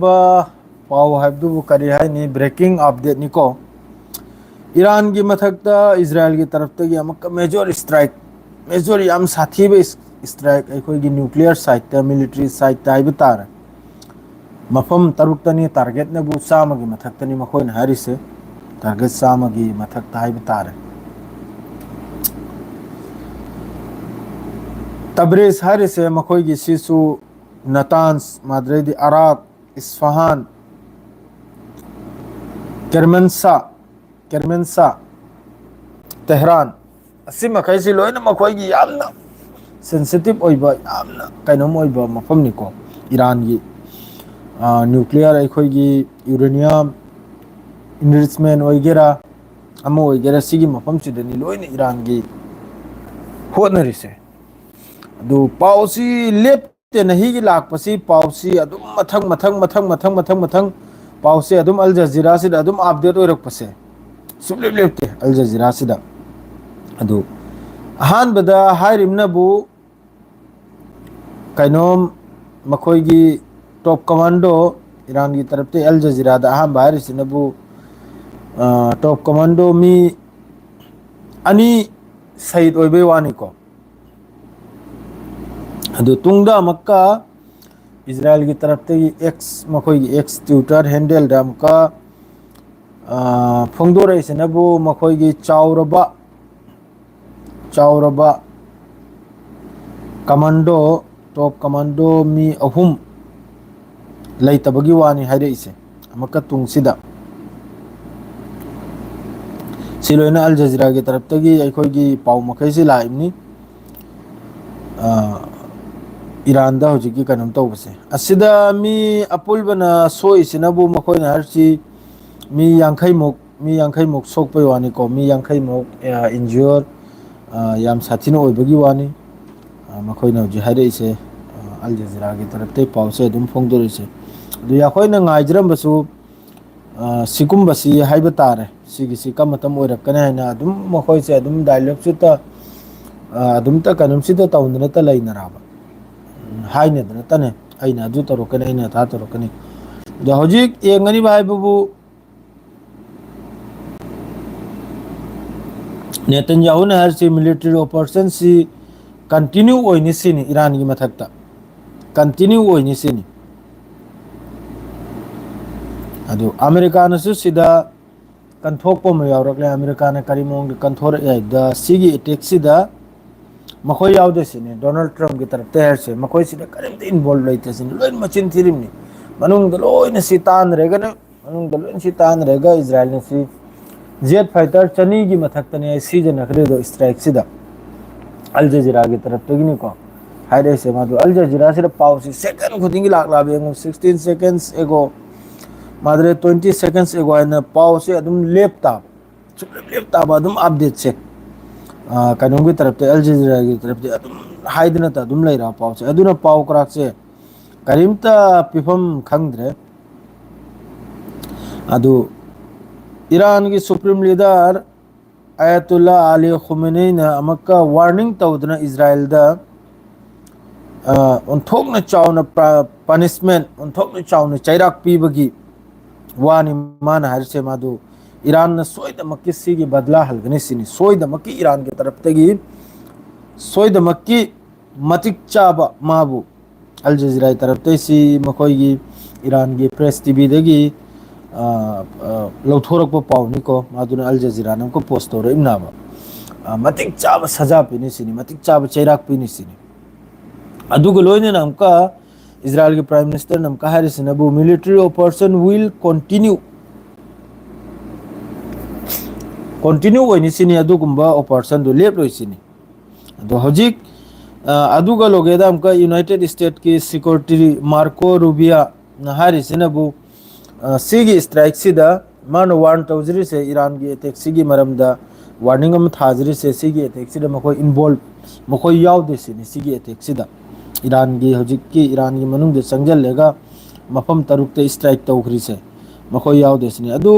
पाव हाइबदुबु करी हाइनी ब्रेकिंग अपडेट निको ईरान की मथकता इजराइल की तरफ तक अमुक मेजर स्ट्राइक मेजर याम साथीब स्ट्राइक अखोई न्यूक्लियर साइट मिलिट्री साइट हाइब तार मफम तरुक्तनी टारगेट नबु चामगी मथक्तनी मखोइन हारिसे टारगेट चामगी मथक्ता हाइब तार तब्रेज हारिसे मखोइगी सिसु नतान्स माद्रेदी अराक इस्फहान केरमेंसा तेहरान असिमखैसी लोइना मखोइगी यामना सेंसिटिव ओइबा यामना कैनोम ओइबा मफमनिको ईरान की न्यूक्लियर अखोइगी यूरेनियम इनरिचमेंट ओइगेरा अमा ओइगेरा सिगी मफमसिदनी लोइना ईरान की होनरिसे अदु पाउसी लेप्ते नहीं की लाकपसी पाउसी अदुम मथंग पाउसे अदुम अल जजीरा से अदुम अपडेट ओइरकपसे सुलेप लेप्ते अल जजीरा से अदु अहानबदा हाइरिमनबु कैनोम मखोइगी टॉप कमांडो ईरान की तरफ से अल जजीरा दा अहान बाहरिसिनबु टॉप कमांडो मी अनि शहीद ओइबे वानिको अदु तुंगदा मक्का इजराइल की तरफ से एक्स मखोई एक्स ट्विटर हैंडल का फोंदोरेसिनबु मखोई चाउरबा कमांडो टॉप कमांडो मी अहुम लेतबगी वानी हाइरेइसे अमका तुंगसिदा सिलोइना अल जजीरा की तरफ तगी अखोई पाउ मखैसी लाइमनी ईरान दा होजिकी कनम तौबसे असिदा मी अपुलबना सोइसिनबु मखोइना हरसी मी यांखैमुक सोकपै वानी को मी यांखैमुक इंज्योर याम साथिनो ओइबगी वानी मखोइना होजि हाइरेइसे अल जजीरा की तरफ ते पाउसे अदुम फोंदोरिसे दु याखोइना ngaijrambsu सिकुम्बसी हाइब तारे सिगिसी कमतम ओइरकने हाइना अदुम मखोइसे अदुम डायलॉग सुता अदुम ता कनम सिदा तौंदना ता लैनराबा हाइने दना तने अइना अदु तरोकने अइना था तरोकने द होजिक येंगनी भाइबबु नेतन्याहू ने हरसी मिलिट्री ऑपरेशन सी कंटिन्यू ओइनी सिनी ईरान की मथकता कंटिन्यू ओइनी सिनी अदु अमेरिका नसु सिदा कंथोकपो म यावरकले अमेरिका ने करीमोंग कंथोर द सिगी अटैक सिदा मखोई यावदे सिने डोनाल्ड ट्रम्प की तरफ तेहर से मखोई सिदा करीमते इन्वॉल्व लैते सिने लोइन मचिन थिरिमनी मनुंग लोइन सितान रेगा ने मनुंग लोइन सितान रेगा इजराइल ने सी जेट फाइटर चनी की मथकतने सीजन नखरे दो स्ट्राइक सिदा अल जजीरा की तरफ तगिनी को हाइरे से मादु अल जजीरा से पाउसी सेकंड खुदिंगी लाख लाबे 16 सेकंड्स एगो मादरे 20 सेकंड्स एगो आइना पाउसी अदुम लेपता अदुम अपडेट से कनों की तरफ से अल जजीरा की तरफ से अदुम हाइदना ता अदुम लेरा पाउसे अदुना पाउ क्राक से करीमता पिफम खंगद्रे अदु ईरान की सुप्रीम लीडर अयतुल्ला अली खुमैनी ने अमक्का वार्निंग तौदना इजराइल दा उन्थोकना चाउना पनिशमेंट उन्थोकना चाउना चैराक पीबगी वानी मान हरसे मादु ईरान ने सोइदमक्की सिगी बदला हलगने सिनी सोइदमक्की ईरान की तरफ तगी सोइदमक्की मतिक चाबा माबु अल जजीरा की तरफ तैसी मखोई ईरान की प्रेस टीवी दगी लौथोरक पाउनी को मादुना अल जजीरा नम को पोस्ट तौर इमनाबा मतिक चाबा सजा पीनी सिनी मतिक चाबा चैराक पीनी सिनी अदुगो लोइने नमका इजराइल के प्राइम मिनिस्टर नमका हारिसिनबु मिलिट्री ऑपरेशन विल कंटिन्यू ओइनी सिनी अदुगुम्बा ऑपरेशन दो लेप लोइसिनी दो हजिक अदुगा लोगेदा हमका यूनाइटेड स्टेट की सिक्योरिटी मार्को रूबिया हारिसिनबु सिगी स्ट्राइक सिदा मान वार्न तौजरी से ईरान की अटैक सिगी मरमदा वार्निंग अम थाजरी से सिगी अटैक सिदा मखोई इन्वॉल्व मखोई यावदे सिनी सिगी अटैक सिदा ईरान की हजिक की ईरान की मनुंग दे संजल लेगा मफम तरुकते स्ट्राइक तौखरी से मखोई यावदे सिनी अदु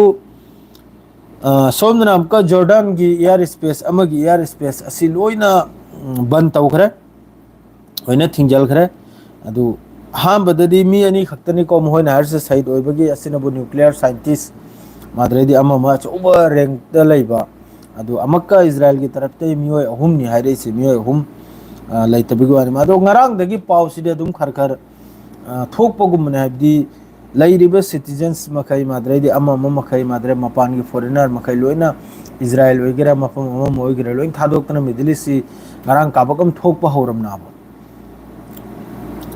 सोमना हमका जॉर्डन की एयर स्पेस असी लोइना बंद तौखरे होइना थिंजल खरे अदु ꯑꯍꯥꯟꯕꯗꯗꯤ ꯃꯤ ꯑꯅꯤ ꯈꯛꯇꯅꯤ ꯀꯣ ꯃꯈꯣꯏꯅ ꯍꯥꯏꯔꯤꯁꯦ ꯁꯍꯤꯗ ꯑꯣꯏꯕꯒꯤ ꯑꯁꯤꯅꯕꯨ ꯅ꯭ꯌꯨꯀ꯭ꯂꯤꯌꯔ ꯁꯥꯏꯟꯇꯤꯁ ꯃꯥꯗ꯭ꯔꯩꯗꯤ ꯑꯃ ꯑꯆꯧꯕ ꯔꯦꯡꯛꯇ ꯂꯩꯕ ꯑꯗꯨ ꯑꯃꯛꯀ ꯏꯖ꯭ꯔꯥꯏꯜꯒꯤ ꯇꯔꯞꯇꯩ ꯃꯤꯑꯣꯏ ꯑꯍꯨꯝꯅꯤ ꯍꯥꯏꯔꯛꯏꯁꯦ ꯃꯤꯑꯣꯏ ꯑꯍꯨꯝ ꯂꯩꯇꯕꯒꯤ ꯋꯥꯅꯤ ꯑꯗꯣ ꯉꯔꯥꯡꯗꯒꯤ ꯄꯥꯎꯁꯤꯗꯤ ꯑꯗꯨꯝ ꯈꯔ ꯊꯣꯛꯄꯒꯨꯝꯕꯅꯦ ꯍꯥꯏꯕꯗꯤ ꯂꯩꯔꯤꯕ ꯁꯤꯇꯤꯖꯟꯁ ꯃꯈꯩ ꯃꯥꯗ꯭ꯔꯩꯗꯤ ꯑꯃ ꯃꯈꯩ ꯃꯥꯗ꯭ꯔꯩ ꯃꯄꯥꯟꯒꯤ ꯐꯣꯔꯦꯟꯅꯔ ꯃꯈꯩ ꯂꯣꯏꯅ ꯏꯖ꯭ꯔꯥꯏꯜ ꯑꯣꯏꯒꯦꯔꯥ ꯃꯐꯝ ꯑꯃ ꯑꯣꯏꯒꯦꯔꯥ ꯂꯣꯏꯅ ꯊꯥꯗꯣꯛꯇꯅ ꯃꯤꯗꯜ ꯏꯁꯁꯤ ꯉꯔꯥꯡ ꯀꯥꯕꯛ ꯑꯃ ꯊꯣꯛꯄ ꯍꯧꯔꯝꯅꯕ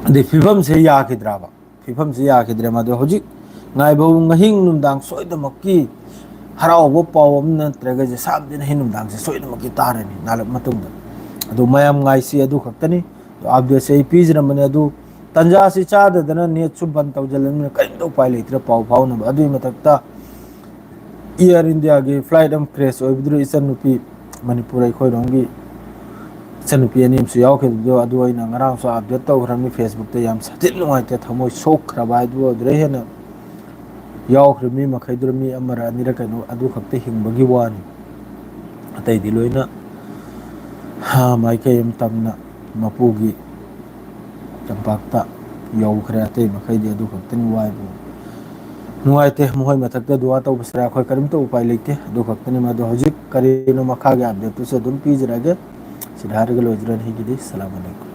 ꯑꯗꯩ ꯐꯤꯕꯝꯁꯦ ꯌꯥꯈꯤꯗ꯭ꯔꯕ ꯐꯤꯕꯝꯁꯦ ꯌꯥꯈꯤꯗ꯭ꯔꯦ ꯃꯗꯨ ꯍꯧꯖꯤꯛ ꯉꯥꯏꯕ ꯉꯍꯤꯡ ꯅꯨꯡꯗꯥꯡ ꯁꯣꯏꯗꯃꯛꯀꯤ ꯍꯔꯥꯎꯕ ꯄꯥꯎ ꯑꯃ ꯅꯠꯇ꯭ꯔꯒꯁꯦ ꯁꯥꯕꯗꯤ ꯅꯍꯤꯡ ꯅꯨꯡꯗꯥꯡꯁꯦ ꯁꯣꯏꯗꯅꯃꯛꯀꯤ ꯇꯥꯔꯅꯤ ꯅꯥꯜꯂꯛ ꯃꯇꯨꯡꯗ ꯑꯗꯨ ꯃꯌꯥꯝ ꯉꯥꯏꯁꯤ ꯑꯗꯨ ꯈꯛꯇꯅꯤ ꯑꯞꯗꯦꯠꯁꯦ ꯑꯩ ꯄꯤꯖꯔꯝꯕꯅꯤ ꯑꯗꯨ ꯇꯟꯖꯥꯁꯤ ꯆꯥꯗꯗꯅ ꯅꯦꯠꯁꯨ ꯕꯟ ꯇꯧꯁꯤꯜꯂꯕꯅꯤꯅ ꯀꯔꯤꯝꯇ ꯎꯄꯥꯏ ꯂꯩꯇ꯭ꯔꯦ ꯄꯥꯎ ꯐꯥꯎꯅꯕ ꯑꯗꯨꯒꯤ ꯃꯊꯛꯇ ꯏꯌꯥꯔ ꯏꯟꯗꯤꯌꯥꯒꯤ ꯐ꯭ꯂꯥꯏꯠ ꯑꯃ ꯀ꯭ꯔꯦꯁ ꯑꯣꯏꯕꯗꯨꯗ ꯏꯆꯟꯅꯨꯄꯤ ꯃꯅꯤꯄꯨꯔ ꯑꯩꯈꯣꯏꯔꯣꯝꯒꯤ ꯏꯆꯟꯅꯨꯄꯤ ꯑꯅꯤ ꯑꯃꯁꯨ ꯌꯥꯎꯈꯤꯕꯗꯣ ꯑꯗꯨ ꯑꯩꯅ ꯉꯔꯥꯡꯁꯨ ꯑꯞꯗꯦꯠ ꯇꯧꯈ꯭ꯔꯕꯅꯤ ꯐꯦꯁꯕꯨꯛꯇ ꯌꯥꯝ ꯁꯥꯊꯤꯅ ꯅꯨꯡꯉꯥꯏꯇꯦ ꯊꯃꯣꯏ ꯁꯣꯛꯈ꯭ꯔꯕ ꯍꯥꯏꯗꯨ ꯑꯗꯨꯗ ꯍꯦꯟꯅ ꯌꯥꯎꯈ꯭ꯔꯤꯕ ꯃꯤ ꯃꯈꯩꯗꯨꯗ ꯃꯤ ꯑꯃꯔ ꯑꯅꯤꯔ ꯀꯩꯅꯣ ꯑꯗꯨ ꯈꯛꯇ ꯍꯤꯡꯕꯒꯤ ꯋꯥꯅꯤ ꯑꯇꯩꯗꯤ ꯂꯣꯏꯅ ꯃꯥꯏꯀꯩ ꯑꯃ ꯇꯝꯅ ꯃꯄꯨꯒꯤ ꯇꯝꯄꯥꯛꯇ ꯌꯧꯈ꯭ꯔꯦ ꯑꯇꯩ ꯃꯈꯩꯗꯤ ꯑꯗꯨ ꯈꯛꯇꯅꯤ ꯋꯥꯏꯕꯨ ꯅꯨꯡꯉꯥꯏꯇꯦ ꯃꯈꯣꯏ ꯃꯊꯛꯇ ꯗꯨꯋꯥ ꯇꯧꯕꯁꯤꯗ ꯑꯩꯈꯣꯏ ꯀꯔꯤꯝꯇ ꯎꯄꯥꯏ ꯂꯩꯇꯦ ꯑꯗꯨ ꯈꯛꯇꯅꯤ ꯃꯗꯣ ꯍꯧꯖꯤꯛ ꯀꯔꯤꯅꯣ ꯃꯈꯥꯒꯤ ꯑꯞꯗꯦꯠꯇꯨꯁꯨ ꯑꯗꯨꯝ ꯄꯤꯖꯔꯛꯑꯒꯦ ꯁꯤꯗ ꯍꯥꯏꯔꯒ ꯂꯣꯏꯖꯔꯅꯤ ꯑꯩꯒꯤꯗꯤ ꯁꯂꯥꯝ ꯑꯂꯩꯀꯨꯝ